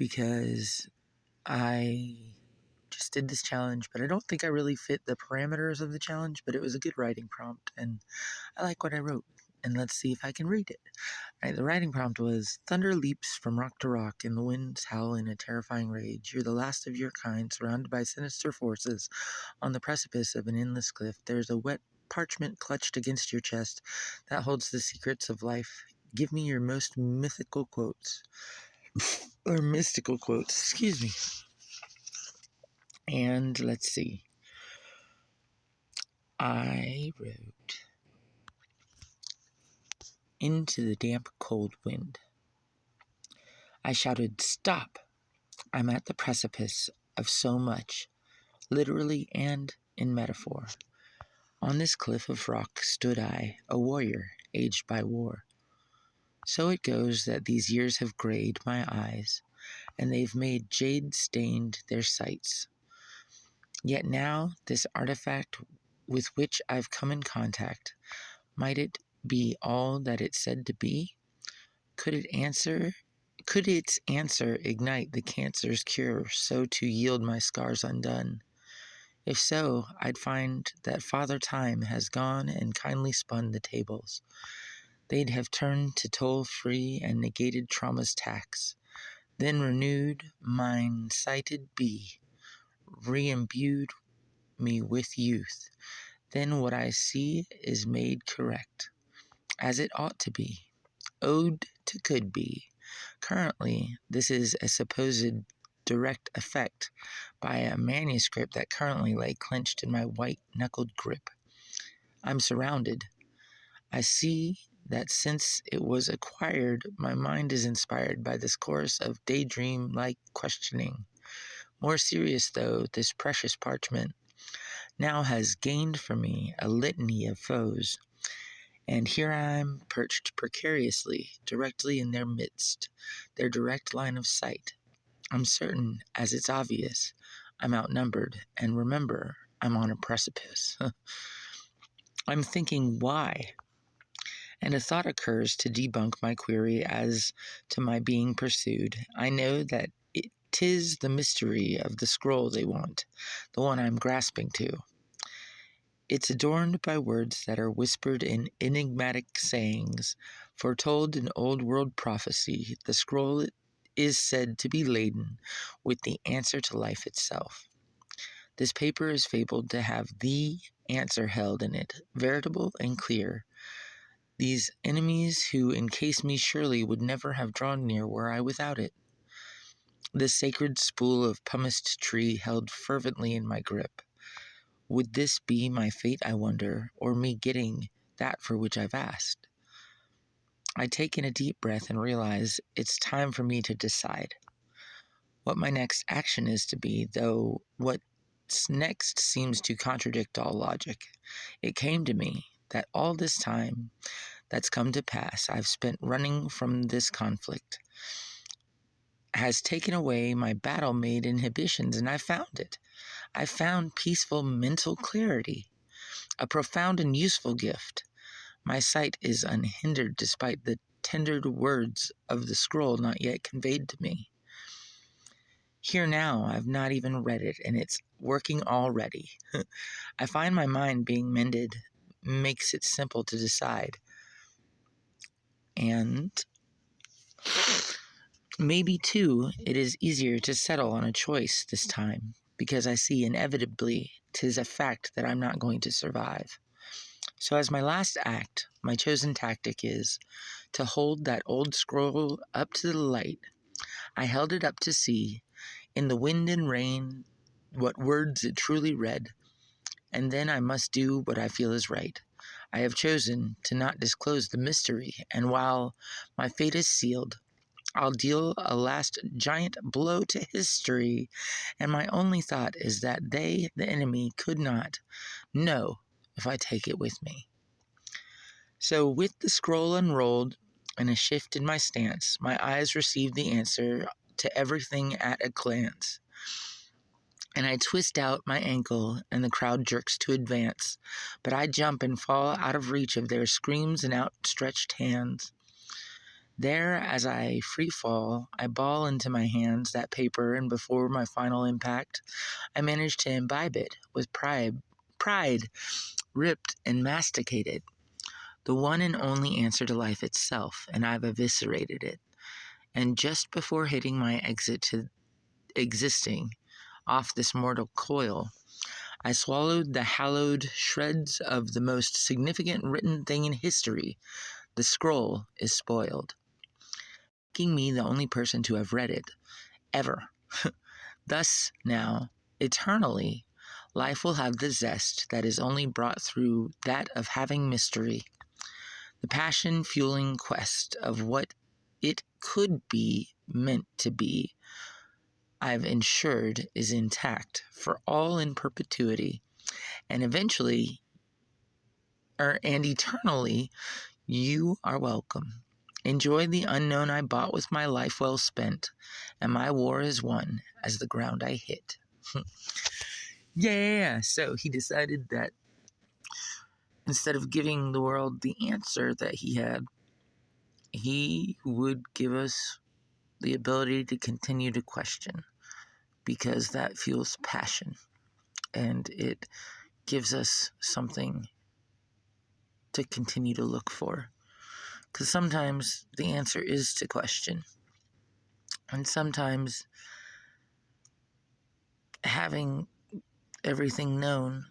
because I just did this challenge, but I don't think I really fit the parameters of the challenge, but it was a good writing prompt, and I like what I wrote, and let's see if I can read it. All right, the writing prompt was, thunder leaps from rock to rock, and the winds howl in a terrifying rage. You're the last of your kind, surrounded by sinister forces. On the precipice of an endless cliff, there's a wet parchment clutched against your chest that holds the secrets of life. Give me your most mythical quotes. Or mystical quotes, excuse me. And let's see. I wrote, into the damp, cold wind. I shouted, stop! I'm at the precipice of so much, literally and in metaphor. On this cliff of rock stood I, a warrior, aged by war. So it goes that these years have grayed my eyes, and they've made jade-stained their sights. Yet now, this artifact with which I've come in contact, might it be all that it said to be? Could its answer ignite the cancer's cure, so to yield my scars undone? If so, I'd find that Father Time has gone and kindly spun the tables. They'd have turned to toll-free and negated trauma's tax, then renewed mine sighted be, re-imbued me with youth. Then what I see is made correct, as it ought to be. Ode to could be. Currently, this is a supposed direct effect by a manuscript that currently lay clenched in my white-knuckled grip. I'm surrounded. I see that since it was acquired, my mind is inspired by this chorus of daydream-like questioning. More serious, though, this precious parchment now has gained for me a litany of foes, and here I'm perched precariously, directly in their midst, their direct line of sight. I'm certain, as it's obvious, I'm outnumbered, and remember, I'm on a precipice. I'm thinking, why? And a thought occurs to debunk my query as to my being pursued. I know that 'tis the mystery of the scroll they want, the one I'm grasping to. It's adorned by words that are whispered in enigmatic sayings, foretold in old-world prophecy. The scroll is said to be laden with the answer to life itself. This paper is fabled to have the answer held in it, veritable and clear. These enemies who encase me surely would never have drawn near were I without it. This sacred spool of pumiced tree held fervently in my grip. Would this be my fate, I wonder, or me getting that for which I've asked? I take in a deep breath and realize it's time for me to decide what my next action is to be, though what's next seems to contradict all logic. It came to me that all this time that's come to pass I've spent running from this conflict has taken away my battle-made inhibitions, and I found it. I found peaceful mental clarity, a profound and useful gift. My sight is unhindered despite the tendered words of the scroll not yet conveyed to me. Here now, I've not even read it, and it's working already. I find my mind being mended makes it simple to decide. And maybe, too, it is easier to settle on a choice this time, because I see inevitably 'tis a fact that I'm not going to survive. So as my last act, my chosen tactic is to hold that old scroll up to the light. I held it up to see, in the wind and rain, what words it truly read, and then I must do what I feel is right. I have chosen to not disclose the mystery, and while my fate is sealed, I'll deal a last giant blow to history, and my only thought is that they, the enemy, could not know if I take it with me. So with the scroll unrolled and a shift in my stance, my eyes receive the answer to everything at a glance. And I twist out my ankle, and the crowd jerks to advance, but I jump and fall out of reach of their screams and outstretched hands. There, as I free fall, I ball into my hands that paper, and before my final impact, I manage to imbibe it with pride, ripped and masticated, the one and only answer to life itself, and I've eviscerated it. And just before hitting my exit to existing off this mortal coil, I swallowed the hallowed shreds of the most significant written thing in history. The scroll is spoiled, making me the only person to have read it, ever. Thus, now, eternally, life will have the zest that is only brought through that of having mystery. The passion fueling quest of what it could be meant to be, I've ensured, is intact for all in perpetuity, and eventually, and eternally, you are welcome. Enjoy the unknown I bought with my life well spent, and my war is won as the ground I hit. Yeah, so he decided that instead of giving the world the answer that he had, he would give us the ability to continue to question, because that fuels passion and it gives us something to continue to look for. Because sometimes the answer is to question, and sometimes having everything known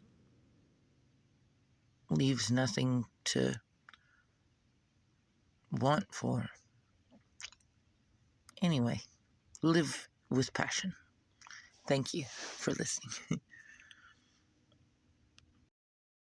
leaves nothing to want for. Anyway, live with passion. Thank you for listening.